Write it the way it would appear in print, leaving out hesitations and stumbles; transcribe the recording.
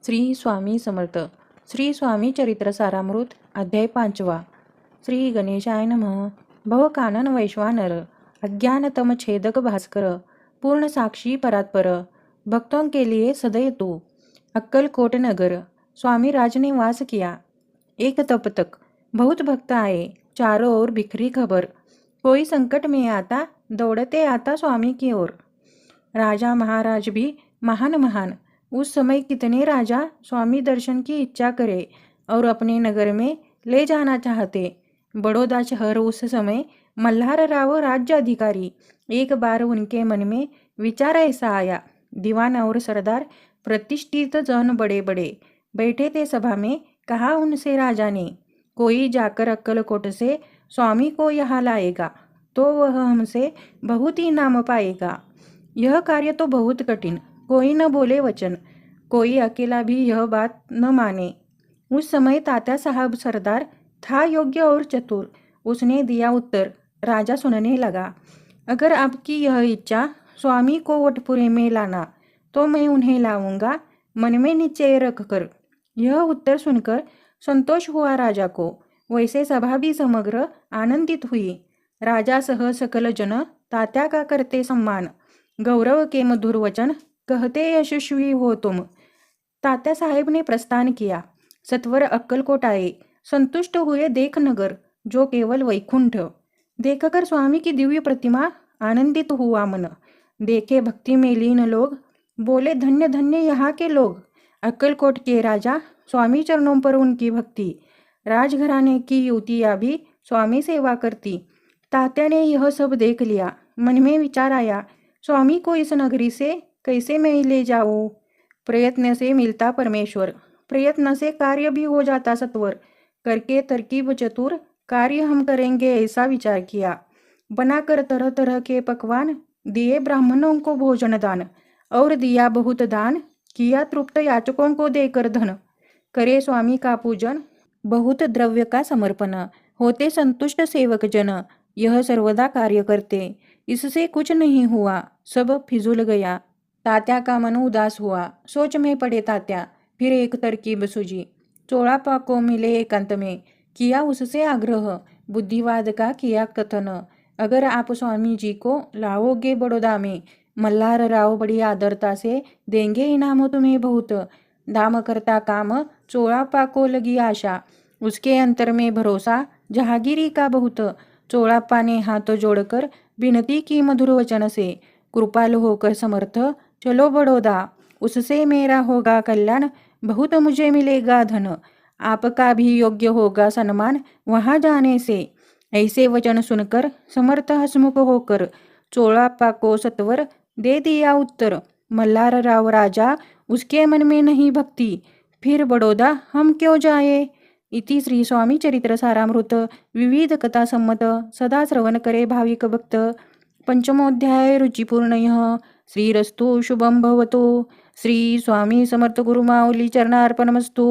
श्री स्वामी समर्थ. श्री स्वामी चरित्र सारामृत अध्याय 5. श्री गणेशाय नमः. भव कानन वैश्वानर, अज्ञानतम छेदक भास्कर, पूर्ण साक्षी परात्पर, भक्तों के लिए सदैव तू. अक्कलकोट नगर. स्वामी राज ने वास किया. एक तप तक बहुत भक्त आए, चारों ओर बिखरी खबर. कोई संकट में आता, दौड़ते आता स्वामी की ओर. राजा महाराज भी महान महान. उस समय कितने राजा स्वामी दर्शन की इच्छा करे और अपने नगर में ले जाना चाहते. बड़ौदा शहर उस समय मल्हार राव राज्य अधिकारी. एक बार उनके मन में विचार ऐसा आया. दीवान और सरदार प्रतिष्ठित जन बड़े बड़े बैठे थे सभा में. कहा उनसे राजा ने, कोई जाकर अक्कलकोट से स्वामी को यहाँ लाएगा तो वह हमसे बहुत इनाम पाएगा. यह कार्य तो बहुत कठिन. कोई न बोले वचन, कोई अकेला भी यह बात न माने. उस समय तात्या साहब सरदार था योग्य और चतुर. उसने दिया उत्तर. राजा सुनने लगा. अगर आपकी यह इच्छा स्वामी को वटपुरे में लाना तो मैं उन्हें लाऊंगा, मन में निश्चय रखकर. यह उत्तर सुनकर संतोष हुआ राजा को. वैसे सभा भी समग्र आनंदित हुई. राजा सह सकल जन तात्या का करते सम्मान. गौरव के मधुर वचन कहते यशस्वी हो तुम. तात्या साहेब ने प्रस्थान किया. सत्वर अक्कलकोट आए. संतुष्ट हुए देख नगर जो केवल वैकुंठ. देखकर स्वामी की दिव्य प्रतिमा आनंदित हुआ मन. देखे भक्ति में लीन लोग, बोले धन्य धन्य यहाँ के लोग. अक्कलकोट के राजा, स्वामी चरणों पर उनकी भक्ति. राजघराने की युवतियाँ भी स्वामी सेवा करती. तात्या ने यह सब देख लिया. मन में विचार आया, स्वामी को इस नगरी से कैसे मैं ले जाऊं. प्रयत्न से मिलता परमेश्वर, प्रयत्न से कार्य भी हो जाता सत्वर. करके तरकीब चतुर कार्य हम करेंगे ऐसा विचार किया. बनाकर तरह तरह के पकवान, दिए ब्राह्मणों को भोजन दान. और दिया बहुत दान, किया तृप्त याचकों को देकर धन. करे स्वामी का पूजन, बहुत द्रव्य का समर्पण. होते संतुष्ट सेवक जन, यह सर्वदा कार्य करते. इससे कुछ नहीं हुआ, सब फिजूल गया. तात्या का मन उदास हुआ. सोच में पड़े तात्या. फिर एक तरकीब सूझी. चोड़ापा को मिले एकांत में, किया उससे आग्रह. बुद्धिवाद का किया कथन. अगर आप स्वामी जी को लाओगे बड़ौदा में, मल्हार राव बड़ी आदरता से देंगे इनाम तुम्हें बहुत. दाम करता काम, चोड़ापा को लगी आशा. उसके अंतर में भरोसा, जहागिरी का बहुत. चोड़ापा ने हाथ जोड़कर विनती की मधुर वचन से, कृपालु होकर समर्थ चलो बड़ौदा. उससे मेरा होगा कल्याण, बहुत मुझे मिलेगा धन. आपका भी योग्य होगा सम्मान वहाँ जाने से. ऐसे वचन सुनकर समर्थ हसमुख होकर चोड़ापा को सत्वर दे दिया उत्तर. मल्हार राव राजा, उसके मन में नहीं भक्ति, फिर बड़ौदा हम क्यों जाए. इति श्री स्वामी चरित्र सारामृत विविध कथा सम्मत. सदा श्रवण करे भाविक भक्त. पंचमोध्याय रुचिपूर्णयः. श्रीरस्तु शुभं भवतु. श्री स्वामी समर्थ गुरुमाऊली चरणार्पणमस्तु.